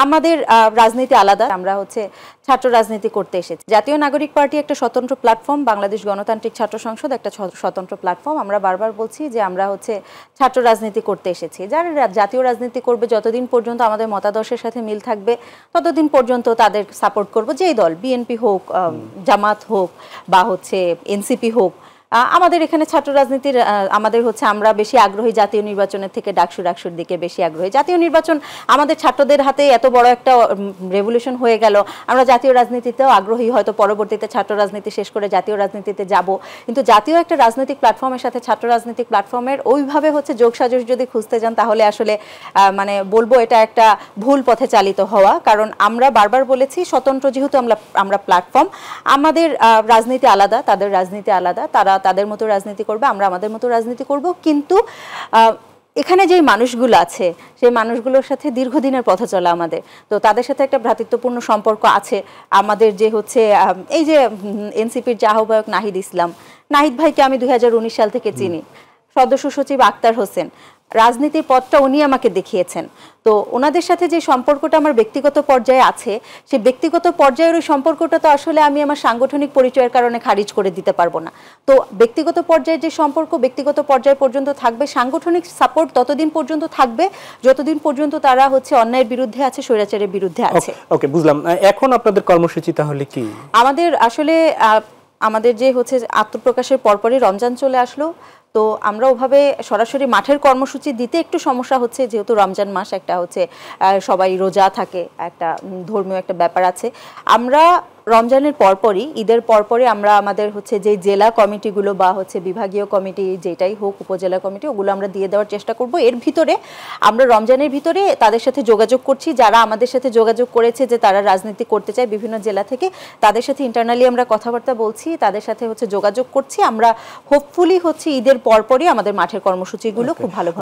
আমাদের রাজনীতি আলাদা, আমরা হচ্ছে ছাত্র রাজনীতি করতে এসেছি। জাতীয় নাগরিক পার্টি একটা স্বতন্ত্র প্ল্যাটফর্ম, বাংলাদেশ গণতান্ত্রিক ছাত্র সংসদ একটা স্বতন্ত্র প্ল্যাটফর্ম। আমরা বারবার বলছি যে আমরা হচ্ছে ছাত্র রাজনীতি করতে এসেছি। যারা জাতীয় রাজনীতি করবে যতদিন পর্যন্ত আমাদের মতাদর্শের সাথে মিল থাকবে ততদিন পর্যন্ত তাদের সাপোর্ট করব। যেই দল, বিএনপি হোক, জামাত হোক বা হচ্ছে এনসিপি হোক। আমাদের এখানে ছাত্র রাজনীতির আমাদের হচ্ছে আমরা বেশি আগ্রহী জাতীয় নির্বাচনের থেকে ডাকসুর দিকে বেশি আগ্রহী। জাতীয় নির্বাচন আমাদের ছাত্রদের হাতে এত বড় একটা রেভলিউশন হয়ে গেল, আমরা জাতীয় রাজনীতিতেও আগ্রহী, হয়তো পরবর্তীতে ছাত্র রাজনীতি শেষ করে জাতীয় রাজনীতিতে যাব। কিন্তু জাতীয় একটা রাজনৈতিক প্ল্যাটফর্মের সাথে ছাত্র রাজনৈতিক প্ল্যাটফর্মের ওইভাবে হচ্ছে যোগসাজশ যদি খুঁজতে যান তাহলে আসলে মানে বলবো এটা একটা ভুল পথে চালিত হওয়া। কারণ আমরা বারবার বলেছি স্বতন্ত্র যেহেতু আমরা প্ল্যাটফর্ম, আমাদের রাজনীতি আলাদা, তাদের রাজনীতি আলাদা। তারা তাদের মতো রাজনীতি করবে, আমরা আমাদের মতো রাজনীতি করব। কিন্তু এখানে যে মানুষগুলো আছে সেই মানুষগুলোর সাথে দীর্ঘদিনের পথ চলা আমাদের, তো তাদের সাথে একটা ভ্রাতৃত্বপূর্ণ সম্পর্ক আছে আমাদের। যে হচ্ছে এই যে এনসিপির যে আহ্বায়ক নাহিদ ইসলাম, নাহিদ ভাইকে আমি 2019 সাল থেকে চিনি, সদস্য সচিব আক্তার হোসেন, রাজনীতির পথটা উনি আমাকে দেখিয়েছেন। তো ওনাদের সাথে যে সম্পর্কটা আমার ব্যক্তিগত পর্যায়ে আছে, সেই ব্যক্তিগত পর্যায়ের ওই সম্পর্কটা তো আসলে আমি আমার সাংগঠনিক পরিচয়ের কারণে খারিজ করে দিতে পারবো না। তো ব্যক্তিগত পর্যায়ে যে সম্পর্ক ব্যক্তিগত পর্যায় পর্যন্ত থাকবে, সাংগঠনিক সাপোর্ট ততদিন পর্যন্ত থাকবে যতদিন পর্যন্ত তারা হচ্ছে অন্যায়ের বিরুদ্ধে আছে, স্বৈরাচারের বিরুদ্ধে আছে। ওকে, বুঝলাম। এখন আপনাদের কর্মসূচি তাহলে কি? আমাদের আসলে আমাদের যে হচ্ছে আত্মপ্রকাশের পরপরই রমজান চলে আসলো, তো আমরা ওভাবে সরাসরি মাঠের কর্মসূচি দিতে একটু সমস্যা হচ্ছে, যেহেতু রমজান মাস একটা হচ্ছে সবাই রোজা থাকে, একটা ধর্মীয় একটা ব্যাপার আছে। আমরা রমজানের পরপরই, ঈদের পরপরই আমরা আমাদের হচ্ছে যে জেলা কমিটিগুলো বা হচ্ছে বিভাগীয় কমিটি যেটাই হোক, উপজেলা কমিটি, ওগুলো আমরা দিয়ে দেওয়ার চেষ্টা করব। এর ভিতরে আমরা রমজানের ভিতরে তাদের সাথে যোগাযোগ করছি, যারা আমাদের সাথে যোগাযোগ করেছে যে তারা রাজনীতি করতে চায় বিভিন্ন জেলা থেকে, তাদের সাথে ইন্টারনালি আমরা কথাবার্তা বলছি, তাদের সাথে হচ্ছে যোগাযোগ করছি। আমরা হোপফুলি হচ্ছে ঈদের পরপরই আমাদের মাঠের কর্মসূচিগুলো খুব ভালোভাবে